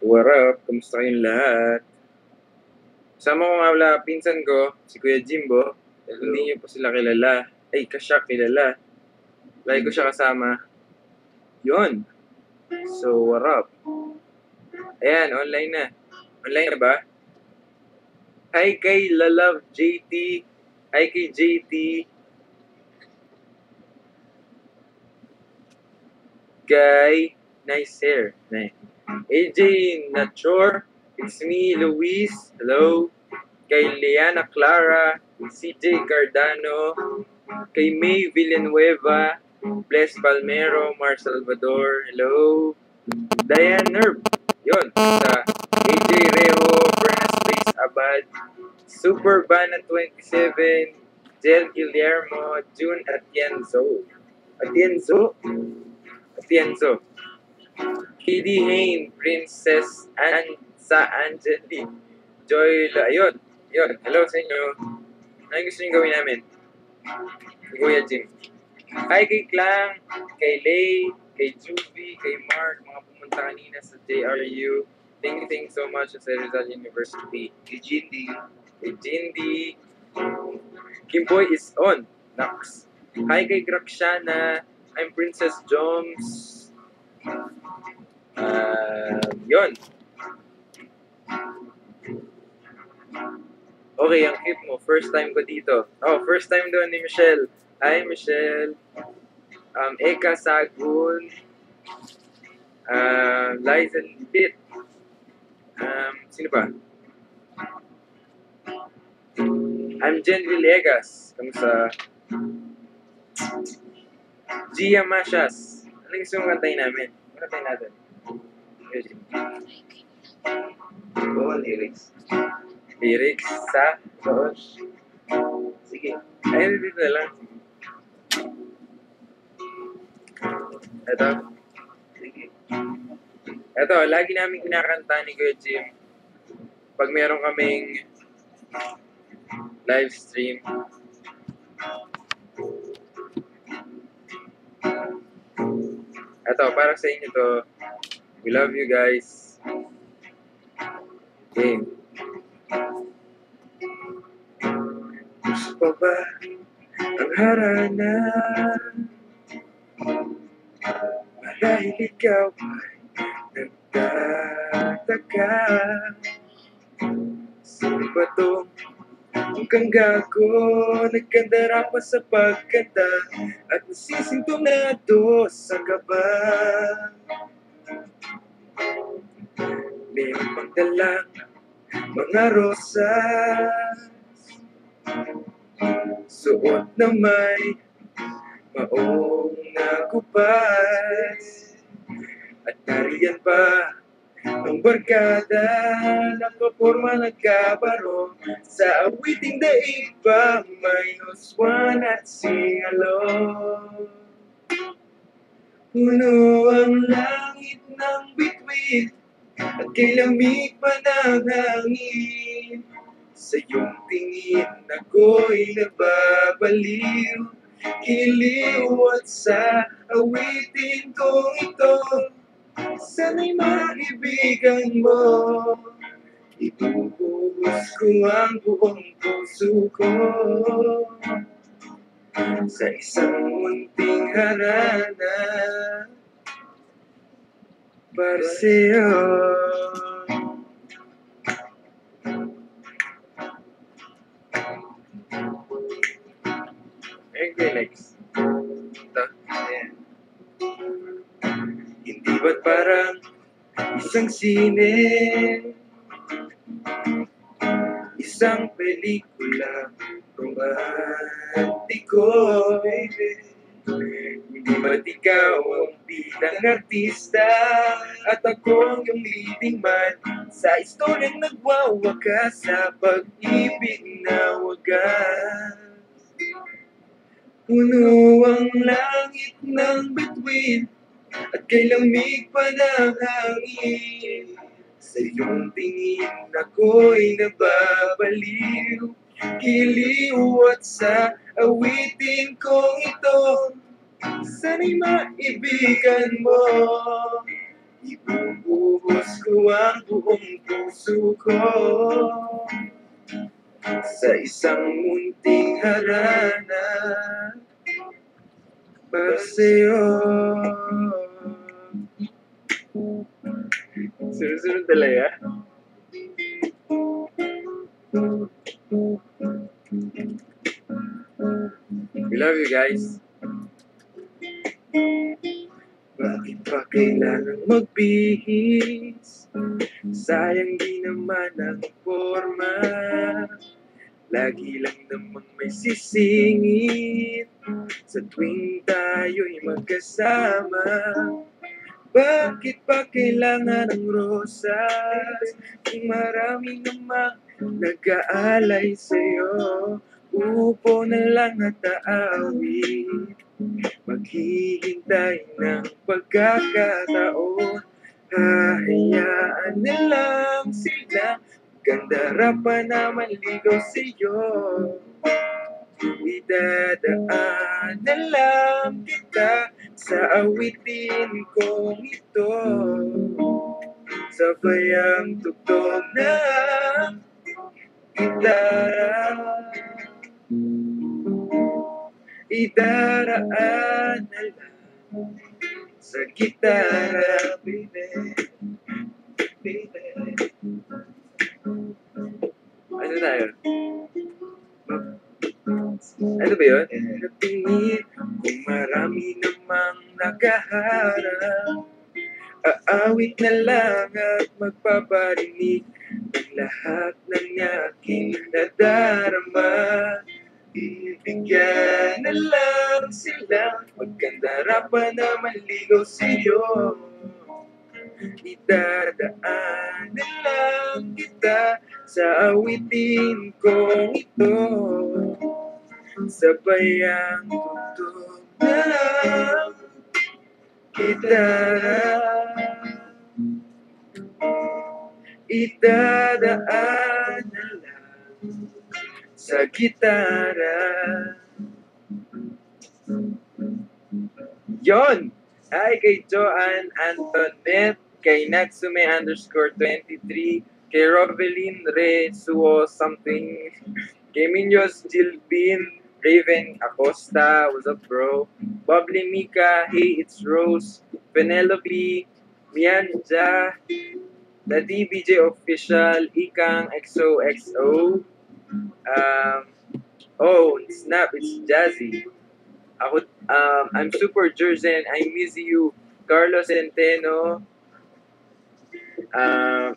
What up? Kamusta kayong lahat? Kasama ko nga wala pinsan ko, si Kuya Jimbo. Hindi niyo po sila kilala. Ay, kasya kilala. Lagi ko siya kasama. Yun. So, what up? Ayan, online na. Online na ba? Hi kay Lalove JT. Hi kay JT. Kay Nice Hair. AJ Nachor. It's me, Luis. Hello. Kay Liana Clara. CJ Cardano. Kay May Villanueva. Bless Palmero. Mar Salvador. Hello. Diane Nerv. Yun. Sa AJ Reho. Bernas Place Abad. Super Bana 27. Jel Guillermo. June Atienzo. Kitty Hain, Princess Sa Angeli, Joy Ayun. Hello sa inyo. Ano gusto niyo gawin namin? Kuya Jim. Hi kay Klang, kay Lay, kay Juvie, kay Mark, mga pumunta kanina sa JRU. Thank you so much sa Rizal University. Kay Jindy. Kimboy is on. Nax. Hi kay Graxiana. I'm Princess Jones. Yun. Okay, ang cute mo. First time ko dito. First time doon ni Michelle. Hi, Michelle. Eka Sagun. Liza Lipit. Sino ba? I'm Jen Villegas. Kamusta? Gia Masias. Anong gusto mong kantayin namin? Ano kantayin natin? Bawal lyrics. Lyrics sa doon. Sige. Ayun, dito na lang. Ito. Sige. Ito, lagi namin kinakanta ni Kuya Jim pag meron kaming live stream. Ito, para sa inyo to. We love you guys. Okay. Gusto pa ba ang harana? Marahil ikaw ay nagtataka. Sino ba tong mukhang gago? Nagkandara pa sa pagkanta at nasisintonado sa kaba. Meron pang dalang mga rosas, suot na may maong nakupas. At nariyan pa ang barkada, nakaporma nagkabaro sa awiting daig pa, minus one at sing along. Puno ang langit ng bituin at kay lamig pa ng hangin. Sa iyong tingin ako'y nababaliw, giliw at sa awitin kong ito. Sana'y maibigan mo, ibubuhos ko ang buong puso ko sa isang munting harana para sa'yo. Okay, next. Ito. Ayan. Hindi ba't parang isang sine, isang pelikula romantiko, baby. Hindi ba't ikaw ang bilang artista at ako ang iyong leading man sa istoryang nagwawakas sa pag-ibig na wagas. Puno ang langit ng bituin at kay lamig pa ng hangin. Sa iyong tingin ako'y nababaliw, giliw at sa awitin kong ito. Sana'y maibigan mo, Ibubuhos ko ang buong puso ko sa isang munting harana para sa'yo. Sunod-sunod talaga. We love you guys. Bakit pa kailangan magbihis? Sayang di naman ang forma. Lagi lang namang may sisingit sa tuwing tayo'y magkasama. Bakit pa kailangan ng rosas kung marami namang nag-aalay sa'yo? Upo na lang at aawit, maghihintay ng pagkakataon. Hahayaan na lang sila, gandarapan na manligaw sa'yo. Idadaan na lang kita sa awitin kong ito. Sabay ang tugtog ng gitara. Idaraan na lang sa gitara, baby. Ano tayo? Ano ba yun? Natingin kung marami namang nakaharap, aawit na lang at magpaparinig ng lahat ng aking nadarama. Ibigyan na lang sila, magkandarapan na manligaw sa'yo. Idadaan na lang kita sa awitin kong ito. Sabay ang tugtog ng gitara. Idadaan na lang sa gitara. Yon! Hi kay Joanne Antoinette, kay Natsume_23, kay Rovelyn Resuo something, kay Minyos Gilbin, Raven Acosta, what's up bro? Bubbly Mika, hey it's Rose, Penelope, Mianja, the DBJ official, Ikang XOXO, oh snap, it's Jazzy. Ako, I'm Super Jerzen, I miss you, Carlos Centeno,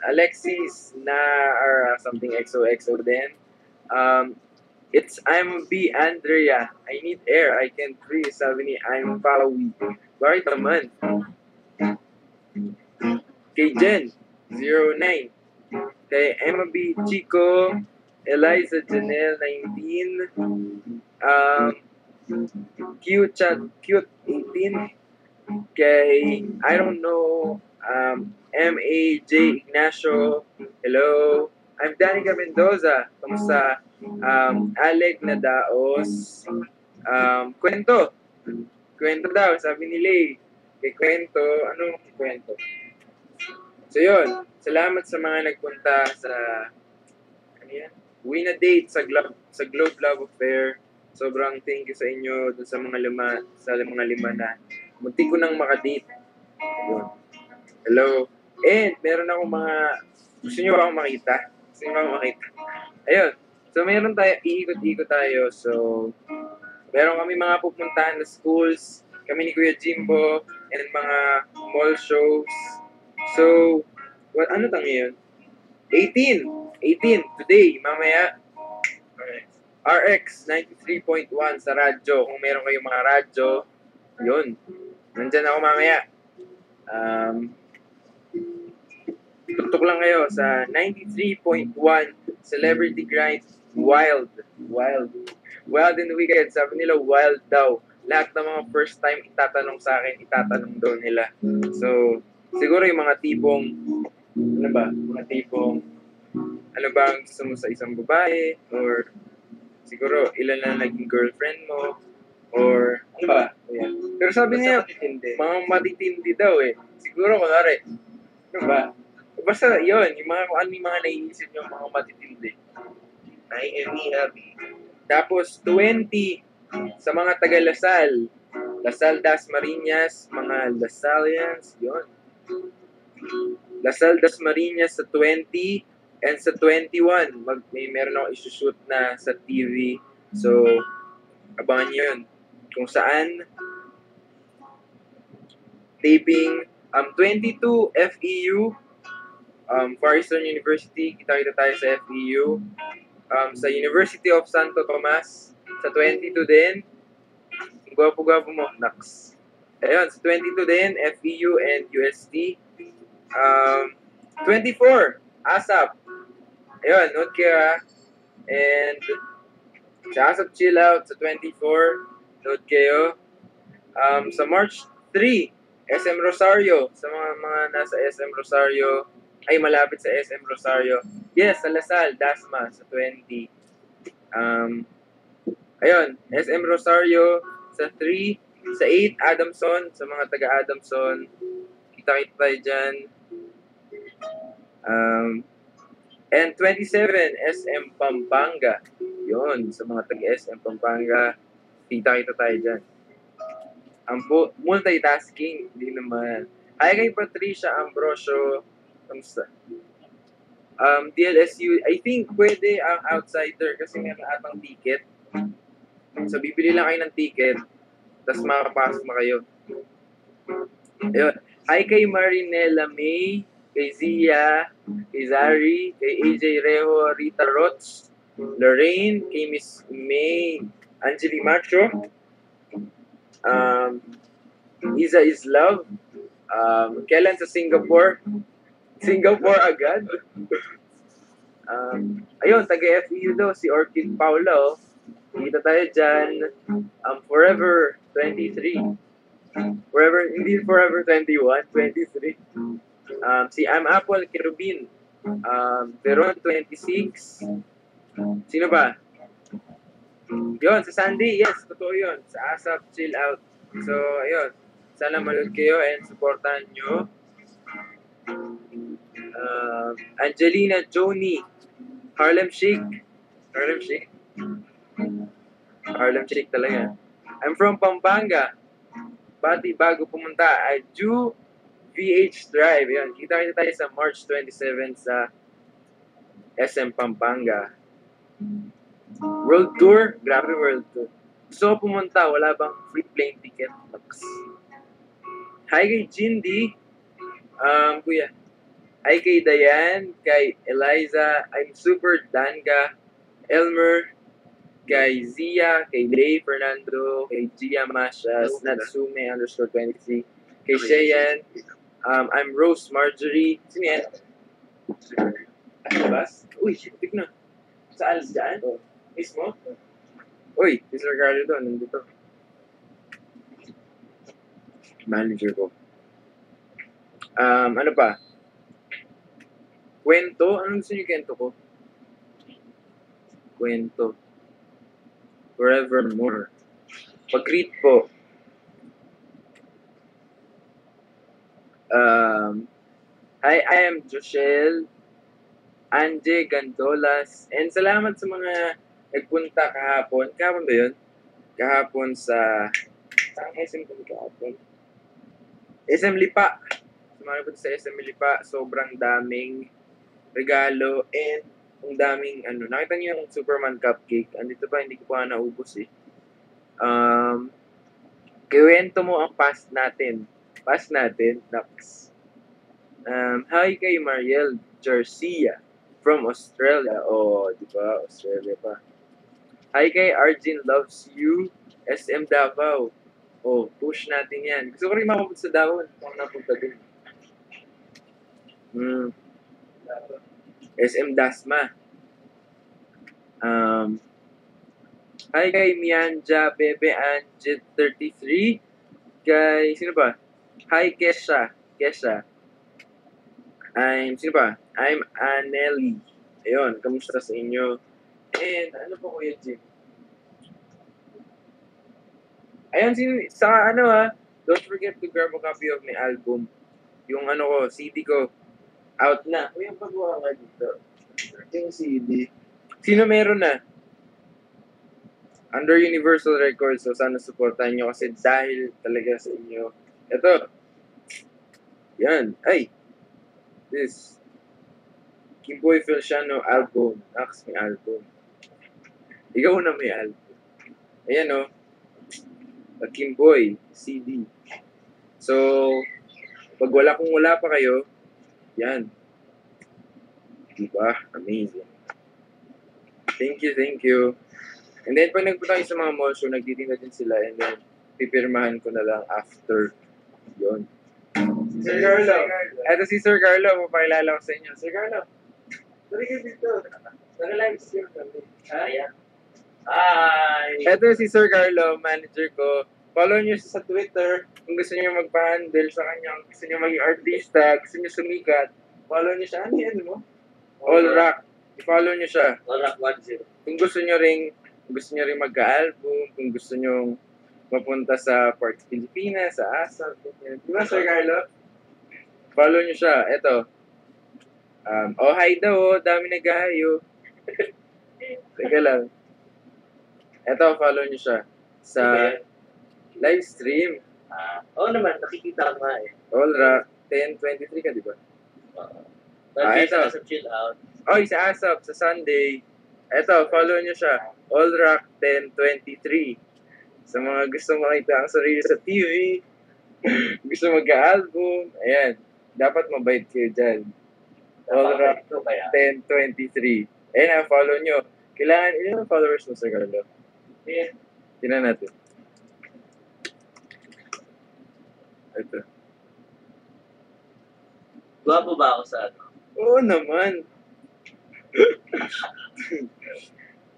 Alexis na or something XOXO din. I'm B Andrea, I need air, I can't breathe, sabi ni I'm Palawi. Bakit naman? Kay Jen 09, kay Emma B Chico, Eliza Janelle 19, Cute 18, kay I don't know, MAJ Ignacio, hello. I'm Danica Mendoza, kamusta? Alec Nadaos, kwento daw, sabi ni Lay. Kay kwento, anong kwento? So yun, salamat sa mga nagpunta sa ano yan? Win a date sa Globe Love Affair. Sobrang thank you sa inyo dun sa mga lima na munti ko nang makadate. Yun. Hello. And meron akong mga gusto nyo ba akong makita? Ayun. So meron tayo, iikot-ikot tayo. So meron kami mga pupuntahan na schools, kami ni Kuya Jimbo, and mga mall shows. So, ano tang ngayon? 18 today, mamaya. RX 93.1 sa radyo. Kung meron kayong mga radyo, yun. Nandyan ako mamaya. Tutok lang kayo sa 93.1 Celebrity Grind. Wild and wicked. Sabi nila wild daw. Lahat ng mga first time itatanong sa akin, itatanong daw nila. So, siguro yung mga tipong, ano ba ang gusto mo sa isang babae? Or siguro, ilan na naging girlfriend mo? Or, ano ba? Ayan. Pero sabi niya, matitindi. mga matitindi daw eh. Siguro, kunwari, ano ba? Basta yun, yung mga, kung ano yung mga naiisip yung mga matitindi. I am me happy. Tapos, 20 sa mga taga-Lasal. Lasal Dasmariñas, mga Lasalians, yun. Lasal Dasmariñas sa 20 and sa 21, meron ako isushoot na sa TV. So, abangan nyo yun. Kung saan, taping, 22 FEU, Far Eastern University, kita tayo sa FEU. Sa University of Santo Tomas, sa 22 din, gwapo-gwapo mo, Nax. Ayun, sa 22 din, FEU and UST. 24, ASAP. Ayun, note kayo. And sa ASAP Chill Out, sa 24, note kayo. Sa March 3, SM Rosario. Sa mga nasa SM Rosario, ay malapit sa SM Rosario. Yes, sa Lasal, Dasma, sa 20. Ayun, SM Rosario, sa 3, sa 8, Adamson, sa mga taga-Adamson. Kita-kita tayo dyan. And 27, SM Pampanga. Yun, sa mga taga-SM Pampanga. Kita-kita tayo dyan. Ang multitasking, hindi naman. Hi kay Patricia Ambrosio. Kamusta? DLSU, I think pwede ang outsider kasi meron atang ticket. So, bibili lang kayo ng ticket, tapos makapasok na kayo. Ayun. Hi kay Marinela May, kay Zia, kay Zari, kay AJ Rejo, Rita Rots, Lorraine, kay Miss May, Angeli Macho, Isa is Love, kailan sa Singapore? Singapore agad? Ayun, taga-FEU daw, si Orchid Paulo. Kita tayo dyan. Forever 23. Forever, hindi Forever 21, 23. Si I'm Apple Kerubin. Veron 26. Sino ba? Yun, sa Sunday, yes, totoo yun. Sa ASAP Chill Out. So, ayun. Sana manood kayo and supportahan nyo. Angelina Joni. Harlem Shake. Harlem Shake. Harlem Shake talaga. I'm from Pampanga. Pati bago pumunta, I do VH Drive. Yan, kita tayo sa March 27 sa SM Pampanga. World Tour? Grabe World Tour. Gusto ko pumunta, wala bang free plane ticket? Hi kay Jindy. Kuya. Hi kay Dayan, kay Eliza, I'm Super Danga, Elmer, kay Zia, kay Lay Fernando, kay Gia Mashas, Natsume _23, kay Sheyan, I'm Rose Marjorie. Sino yan? Ano bas? Uy, shit, na. Sa alas dyan? Oh. Mismo? Uy, si Sir Carlo doon, nandito. Manager ko. Ano pa? Kwento? Anong gusto niyo kwento ko? Kwento. Forevermore. Pag-greet po. Hi, I am Joshel Anje Gandolas. And salamat sa mga nagpunta kahapon. Kahapon ba yun? Kahapon sa... Saan SM ko kahapon? SM Lipa. Sumali po sa SM Lipa. Sobrang daming regalo and ang daming nakita niyo yung Superman cupcake. Andito pa, hindi ko pa naubos eh. Kiwento mo ang past natin. Past natin, Nax. Hi kay Mariel Garcia from Australia. Oh, di ba? Australia pa. Hi kay Arjun Loves You, SM Davao. Oh, push natin yan. Gusto ko rin makapunta sa Davao. Kung napunta din. SM Dasma. Hi kay Mianja Bebe Anjet 33. Kay, sino ba? Hi Kesha. Sino ba? I'm Anelli. Ayun, kamusta sa inyo? And ano po Kuya Jim? Ayan, sa ano don't forget to grab a copy of my album. Yung ano ko, CD ko, out na. Uy, ang pagawa nga dito. Yung CD. Sino meron na? Under Universal Records, so sana supportan nyo kasi dahil talaga sa inyo. Ito. Yan. Ay. This. Kimboy Feliciano album. Nakas may album. Ikaw na may album. Ayan o. Kimboy CD. So, pag kung wala pa kayo, yan. Diba? Amazing. Thank you. And then, pag nagpunta kayo sa mga mall show, nagtitinda din sila and then, pipirmahan ko na lang after yon. Sir Carlo. Ito si Sir Carlo. Mapakilala ko sa inyo. Sir Carlo. Dali ka dito. Naka-live stream kami. Ayan. Hi! Ito si Sir Carlo, manager ko. Follow nyo siya sa Twitter. Kung gusto nyo magpa-handle sa kanya, gusto nyo maging artista, gusto nyo sumikat, follow nyo siya. Ano yan mo? All Rock. I-follow nyo siya. All Rock 10. Kung gusto nyo ring magka-album, kung gusto nyo mapunta sa Parts Pilipinas, sa ASAP, di ba Sir Carlo? Follow nyo siya. Ito. Hi daw, dami nag-ahayo. Teka lang. Ito, follow nyo siya sa live stream. Oo naman, nakikita ko nga eh. All Rock 10:23 ka, di ba? Ito. Ito. Sa chill out. Oy, sa ASAP, sa Sunday. Ito, follow nyo siya. All Rock 10:23. Sa mga gusto makita ang sarili sa TV, gusto mag-album, ayan. Dapat mabait kayo dyan. All Rock 10:23. Ayan, follow nyo. Kailangan, ilan ang followers mo, Sir Carlo? Yeah. Tingnan natin. Ito. Gwapo ba ako sa ano? Oo naman.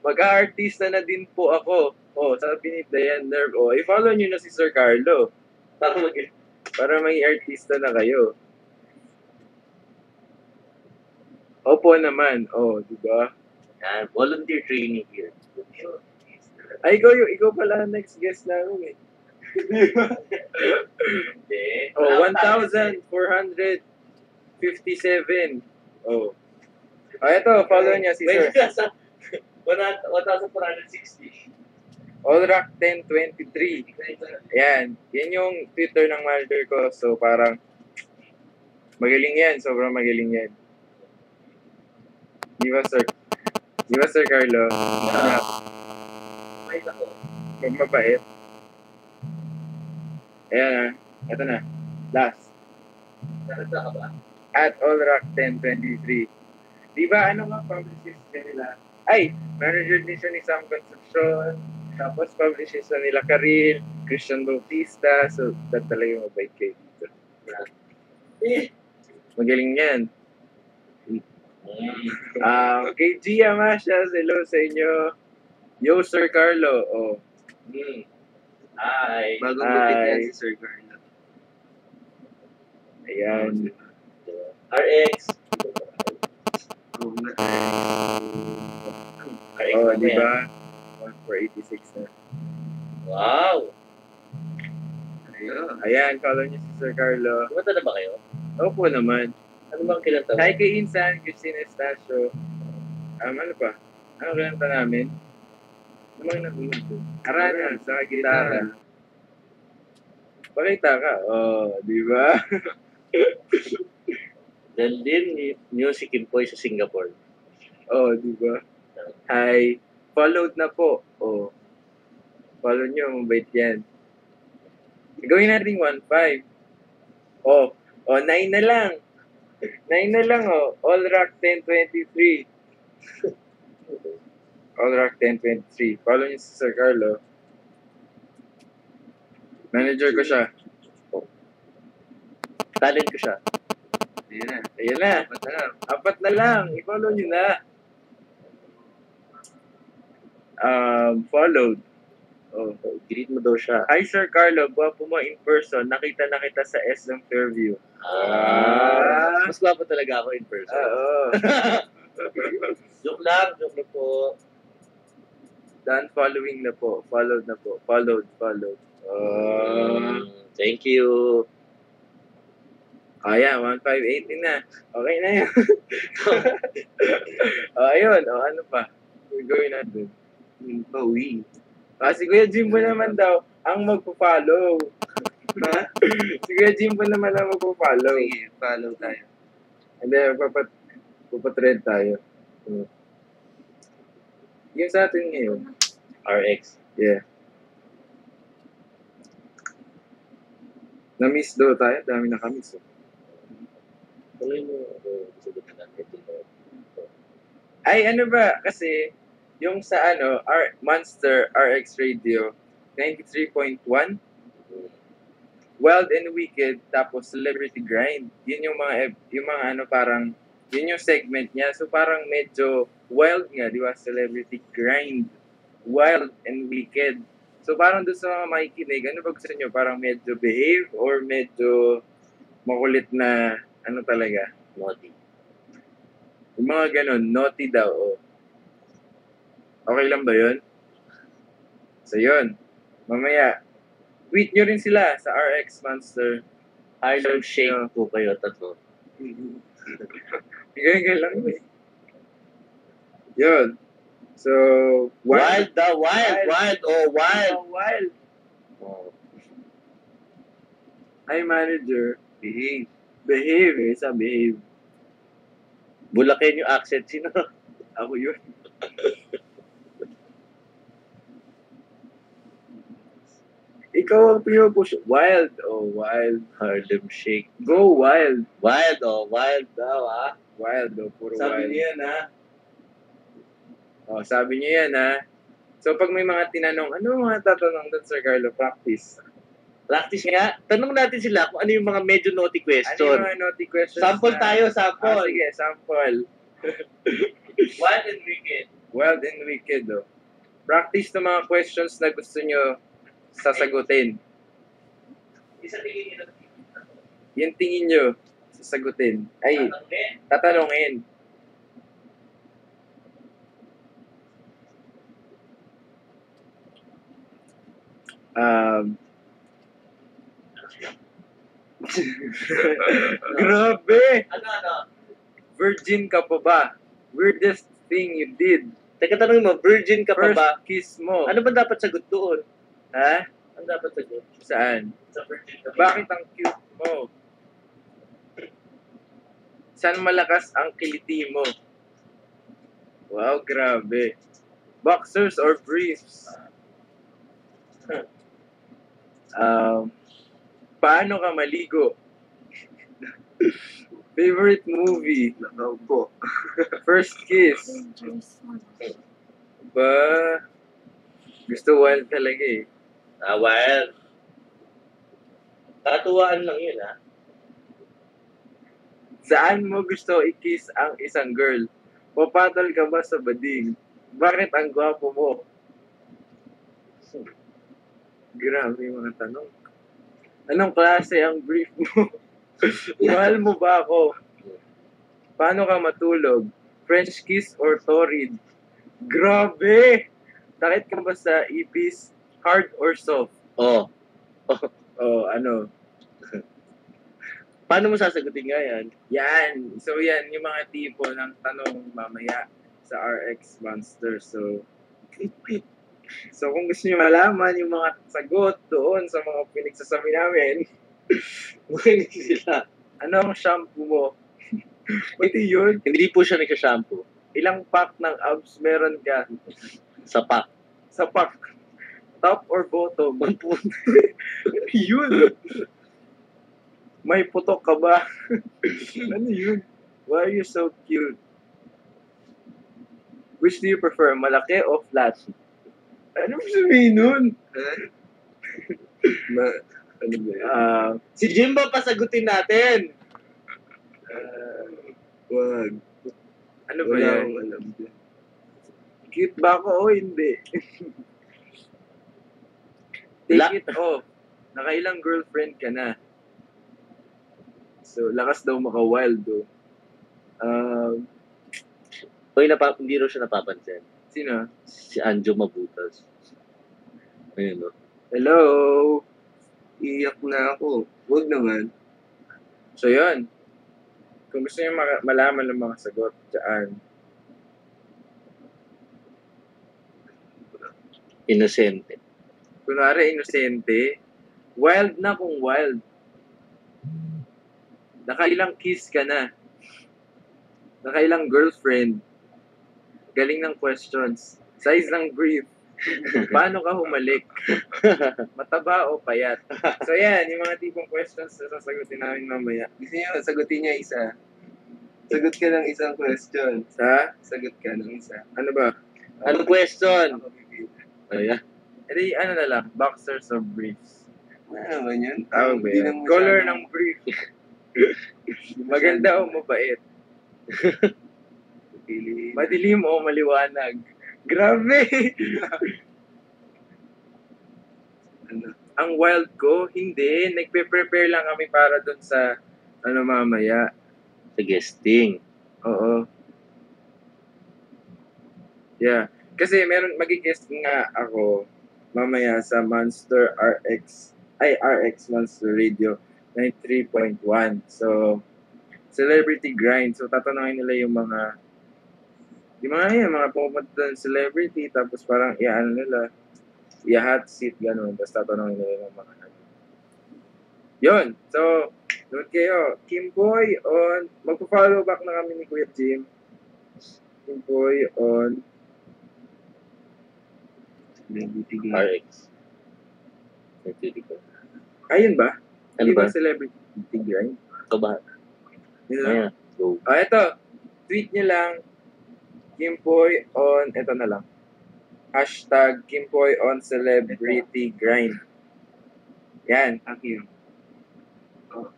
Mag-aartista na din po ako. Sabi ni Diane Nerve. I-follow nyo na si Sir Carlo. Para may artista na kayo. Opo naman. Di ba? Yan, volunteer training here. Ay, ikaw pala ang next guest namin eh. Hindi. 1,457. Ito, follow niya si Sir. 1,460. All Rock 10:23. Ayan. Yan yung Twitter ng manager ko. So, parang magaling yan. Sobrang magaling yan. Di ba, Sir? Di ba, Sir Carlo? May ako. Mabait. Ayan Ito na. Last. Nakita ka ba? At All Rock 10:23. Di ba, publicist nila? Ay, manager din siya ni Sam Concepcion. Tapos publicist na nila Karil, Christian Bautista. So, talaga mabait kayo dito. Magaling yan. Kay Gia Masias, hello sa inyo. Yo, Sir Carlo. Hi. Bagong lupit yan si Sir Carlo. Ayan. RX. RX Di ba? 1486 na. Wow. Ayan, follow niyo si Sir Carlo. Kumata na ba kayo? Opo naman. Ano bang kinanta mo? Hi kay Insan, Christine Estacio. Ano pa? Ano kinanta namin? Ano mga nagulog ko? Arana, sa gitara. Pakita ka. Di ba? Then din, music employee sa Singapore. Di ba? Hi. Followed na po. Follow nyo, mabait yan. Gawin natin 1.5. 9 na lang. 9 na lang, All Rock 10:23. All Rock 10:23. Follow niyo si Sir Carlo. Manager ko siya. Talent ko siya. Ayan na. 4 na lang. I-follow niyo na. Followed. Greet mo daw siya. Hi, Sir Carlo. Gwapo mo in person. Nakita na kita sa SM Fairview. Mas gwapo talaga ako in person. Oo. Joke lang po. Done following na po. Followed na po. Followed. Thank you. Ayan, 1,580 na. Okay na yun. Ayun, ano pa? Gagawin natin. Bawi. Si Kuya Jimbo naman daw ang magpo-follow. Ha? Si Kuya Jimbo naman ang magpo-follow. Sige, follow tayo. And then, papatrend tayo. Yung sa atin ngayon. RX. Yeah. Na-miss daw tayo. Dami na-miss. Tuloy mo. Sagot na natin. Ay, ano ba? Kasi, yung sa Monster RX Radio, 93.1, Wild and Wicked, tapos Celebrity Grind. Yun yung mga parang, yun yung segment niya. So, parang medyo wild nga, di ba? Celebrity Grind. Wild and Wicked. So, parang doon sa mga makikinig, ano ba gusto nyo? Parang medyo behave or medyo makulit na, ano talaga? Naughty. Yung mga ganun, naughty daw. Oh. Okay lang ba yun? So, yun. Mamaya, tweet nyo rin sila sa RX Monster. Harlem Shake po kayo, tatlo. Ganyan lang. Yun. So, Wild daw, wild. Wild. Oh. Hi, manager. Behave. Behave. Isa, behave. Bulakin yung accent. Sino? Ako yun. Ikaw ang pinupush. Wild. Oh, wild. Harlem Shake. Go wild. Wild daw, ha? Wild. Oh, puro Sabi wild. niya yan, ha? Oh, sabi niyo yan, ha? So, pag may mga tinanong, ano mga tatanong doon, Sir Carlo? Practice. Practice nga. Tanong natin sila kung ano yung mga medyo naughty Ano question. yung mga naughty questions? Sample tayo, sample. Sige, sample. Wild and Wicked. Wild and Wicked, oh. Practice ng mga questions na gusto nyo sasagutin. Isa tingin nila. Yung tingin nyo sasagutin. Ay, tatanungin. Grabe! Ano? Virgin ka pa ba? Weirdest thing you did. Teka, tanongin mo, virgin ka pa First ba? kiss mo. Ano ba dapat sagot doon? Ha? Ano dapat sagot? Saan? Sa virgin ka pa. Bakit ang cute mo? Saan malakas ang kiliti mo? Wow, grabe. Boxers or briefs? Paano ka maligo? Favorite movie? Nakaw po. First kiss? Ba? Gusto wild talaga eh. Wild. Katuwaan lang yun, ha? Saan mo gusto i-kiss ang isang girl? Papatol ka ba sa bading? Bakit ang gwapo mo? Grabe yung mga tanong. Anong klase ang brief mo? Mahal mo ba ako? Paano ka matulog? French kiss or torrid? Grabe! Takit ka ba sa ipis? Hard or soft? Oh. Ano? Paano mo sasagutin nga yan? Yan. So yan, yung mga tipo ng tanong mamaya sa RX Monster. So kung gusto niyo malaman yung mga sagot doon sa mga pinagsasabi namin, Makinig sila. ano ang shampoo mo? Ito yun. Hindi po siya nagsha-shampoo. Ilang pack ng abs meron ka? Sa pack. Sa pack. Top or bottom? Yun. May putok ka ba? Ano yun? Why are you so cute? Which do you prefer? Malaki o flat? Ano mo sabihin nun? Ano ba yan? Si Jimbo pasagutin natin. Wag. Ano ba yan? Alam din. Cute ba ako o hindi? Take it off. Nakailang girlfriend ka na? So, lakas daw maka-wild do. Hoy, hindi raw siya napapansin. Sino? Si Anjo Mabutas. Ayun, no? Hello? Iyak na ako. Huwag naman. So, yun. Kung gusto niyo malaman ng mga sagot dyan, Inosente. kunwari inosente, wild na kung wild. Nakailang kiss ka na. Nakailang girlfriend. Galing ng questions. Size ng brief. Paano ka humalik? Mataba o payat? So yan, yung mga tipong questions na sasagutin namin mamaya. Gusto niyo, sagutin niya isa. Sagot ka ng isang question. Sagot ka ng isa. Ano ba? Ano question? Ako bibili. Ayan. Edi ano na lang, boxers or briefs? Ano naman yun? Tawag ba Hindi yan? naman Color masyadong- ng brief. Maganda o mabait? Pili. Madilim o maliwanag? Grabe! Ano? Ang wild ko, hindi. Nagpe-prepare lang kami para dun sa ano mamaya. Sa guesting. Oo. Yeah. Kasi magigest nga ako mamaya sa Monster RX, RX Monster Radio 93.1. So, Celebrity Grind. So, tatanungin nila yung mga pumunta ng celebrity, tapos parang iyaano nila, hot seat, gano'n. Tapos tatanungin nila yung mga ano. Yun. So, note kayo. Kimboy on, magpa-follow back na kami ni Kuya Jim. Kimboy on Celebrity guy. RX. Nagtiti ko. ayun ba? Ano Hindi ba? celebrity grind? Ito ba? Yun lang. Ayan. Go. Eto. Tweet nyo lang. Kimboy on, eto na lang. Hashtag Kimboy on celebrity grind. Yan. Akin. Oh.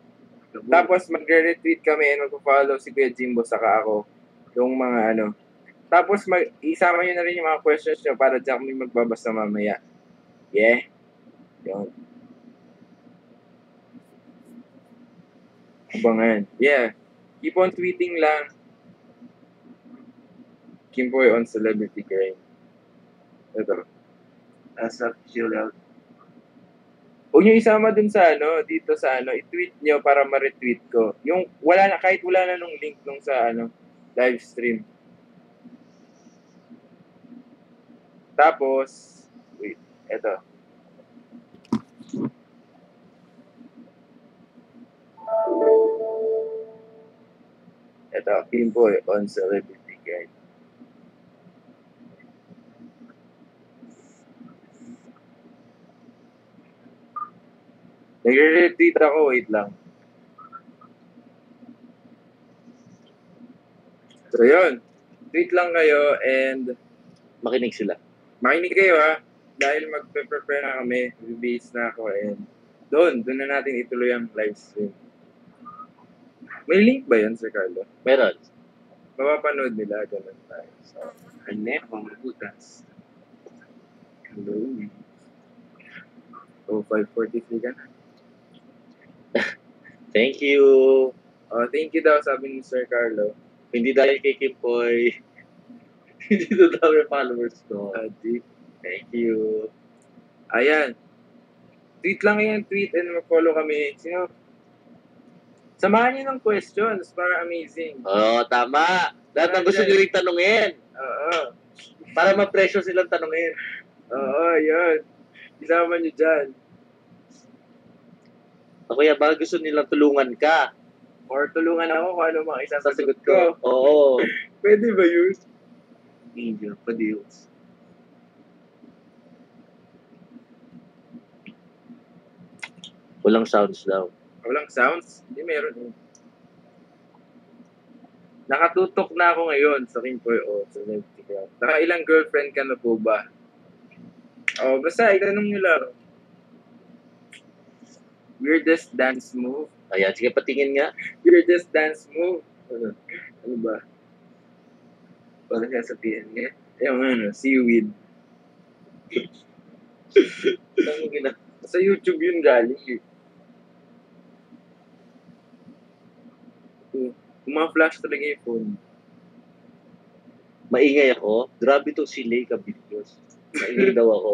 Tapos magre-retweet kami and magpo-follow si Kuya Jimbo saka ako. Yung mga ano. Tapos isama nyo na rin yung mga questions nyo para dyan kami magbabasa mamaya. Yeah. Yun. Abangan. Yeah. Keep on tweeting lang. Kimboy on celebrity grind. Ito. As of chill out. Huwag nyo isama dun sa ano, dito sa ano, i-tweet nyo para ma-retweet ko. Yung kahit wala na nung link nung sa ano, live stream. Tapos, wait, eto. Eto, Kimboy on celebrity grind. Nagre-retweet ako, wait lang. So, yun. Tweet lang kayo and Makinig sila. makinig kayo ha. Dahil magpe-prepare na kami, bibihis na ako and doon na natin ituloy ang live stream. May link ba yan, Sir Carlo? Meron. Mapapanood nila, ganun tayo. So, Ano pang butas. hello. So, 5:43 ka na. Thank you. Oh, thank you daw, sabi ni Sir Carlo. Hindi dahil kay Kimpoy. Hindi na dami followers ko. Adi. Thank you. Ayan. Tweet lang yan, tweet and mag-follow kami. Samahan niyo ng questions para amazing. Oo, tama. Lahat ng gusto nyo rin tanungin. Oo. Para ma-pressure silang tanungin. Oo, yun. Isama niyo dyan. O kaya baka gusto nilang tulungan ka. Or tulungan ako kung ano mga Sasagot isasagot ko. ko. Oo. Pwede ba yun? Angel Padills. Walang sounds daw. Walang sounds? Hindi meron. Nakatutok na ako ngayon sa Kimpoy o sa Celebrity Crowd. Nakailang girlfriend ka na po ba? O, basta itanong nyo lang. Weirdest dance move? Ayan, sige patingin nga. Weirdest dance move? Ano ba? Para siya sabihin niya. Yung ano, seaweed. Saan mo gina? Sa YouTube yun galing eh. Uma-flash talaga yung phone. Maingay ako. Grabe itong si Lay Cabillos. Nainig daw ako.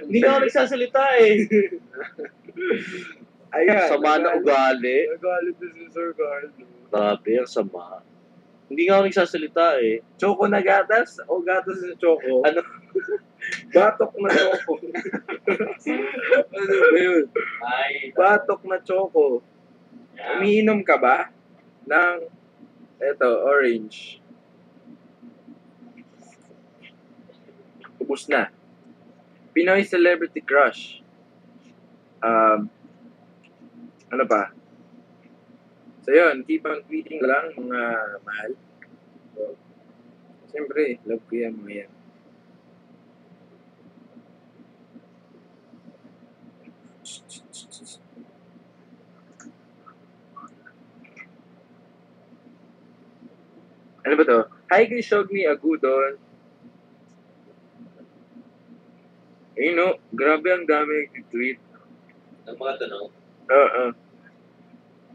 Hindi nga ako nagsasalita eh. Ayan. Sama na ugali. Nagalit na si Sir Carlo. Grabe, ang sama. Hindi nga ako nagsasalita eh. Choco na gatas o gatas na choco? Ano? Batok na choco. Ano ba yun? Ay, Batok na choco. Umiinom ka ba ng orange? Ubus na. Pinoy Celebrity Crush. Ano pa? So yun, keep on tweeting lang mga mahal. So, siyempre, love ko yan mga yan. Ano ba to? Hi kay Shogni Agudon. No, grabe ang dami nag-tweet. ang mga tanong. Oo.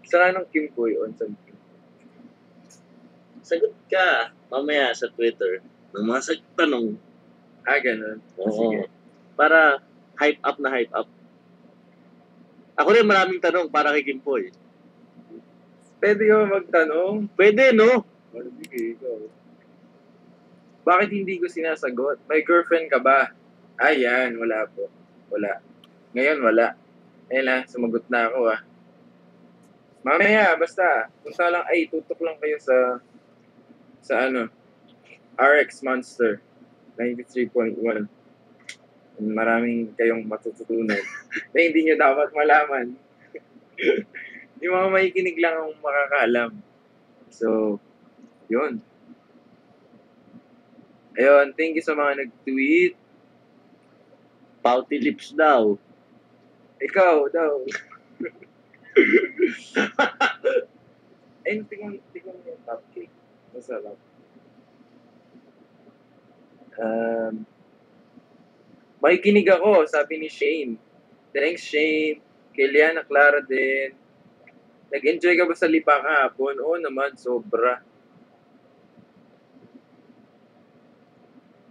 Saan ng Kim Boy on something? Sagot ka mamaya sa Twitter ng mga tanong. Ganun. Oo. Sige. Para hype up na hype up. Ako rin maraming tanong para kay Kimpoy. Pwede ko magtanong? Pwede, no? Sige, ikaw. Bakit hindi ko sinasagot? May girlfriend ka ba? Yan, wala po. Wala. Ngayon, wala. Ayun na, sumagot na ako Mamaya, basta. Punta lang, tutok lang kayo sa RX Monster 93.1. Maraming kayong matututunan na hindi nyo dapat malaman. Yung mga makikinig lang ang makakaalam. So, yun. Ayun, thank you sa mga nag-tweet. Pouty lips daw. Ikaw daw. Tingnan yung cupcake. Masarap. Makikinig ako, sabi ni Shane. Thanks, Shane. Kay Liana Clara din. Nag-enjoy ka ba sa Lipa kahapon? Oo naman, sobra.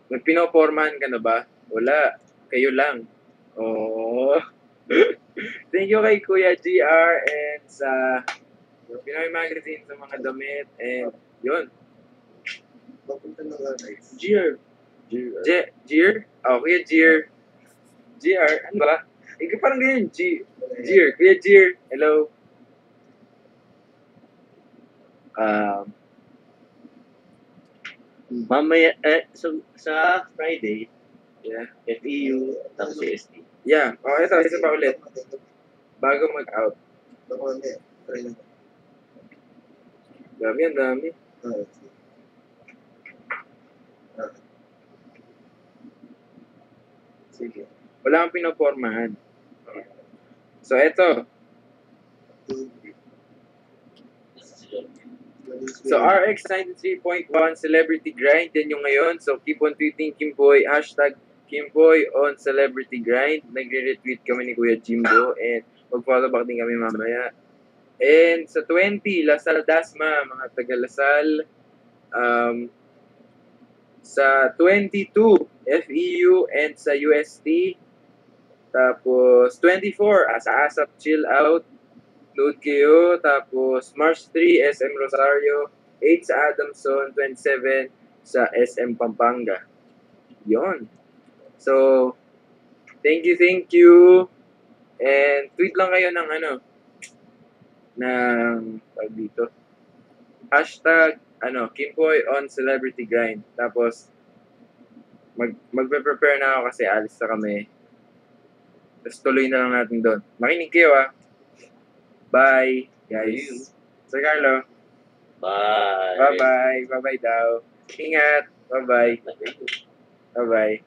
Nagpinopormahan ka na ba? Wala. Kayo lang. Oo. Thank you kay Kuya GR and sa Pinoy Magazine sa mga damit. And yun. Papunta na nga guys. GR. Jir? Kuya Jir. GR, ano ba? Parang ganyan, Jir. Kuya Jir, hello. Mamaya, sa Friday, Yeah. FEU, tapos CST. Yeah. Isa pa ulit. Bago mag-out. Try na. Ang dami. Sige. Wala kang pinopormahan. So, eto. So, RX 93.1 Celebrity Grind. Yan yung ngayon. So, keep on tweeting Kimboy. #Kimboy on Celebrity Grind. Nagre-retweet kami ni Kuya Jimbo. And mag-follow back din kami mamaya. And sa 20, Lasal Dasma, mga taga-Lasal. Sa 22, FEU and sa UST. Tapos 24, sa ASAP Chill Out. Load kayo. Tapos March 3, SM Rosario. 8 sa Adamson. 27 sa SM Pampanga. Yon. So, thank you. And tweet lang kayo ng tawag dito. #Kimboy on Celebrity Grind. Tapos, magpe-prepare na ako kasi alis na kami. Tapos tuloy na lang natin doon. Makinig kayo Bye, guys. Sir Carlo. Bye. Bye-bye. Bye-bye daw. Ingat. Bye-bye. Bye-bye.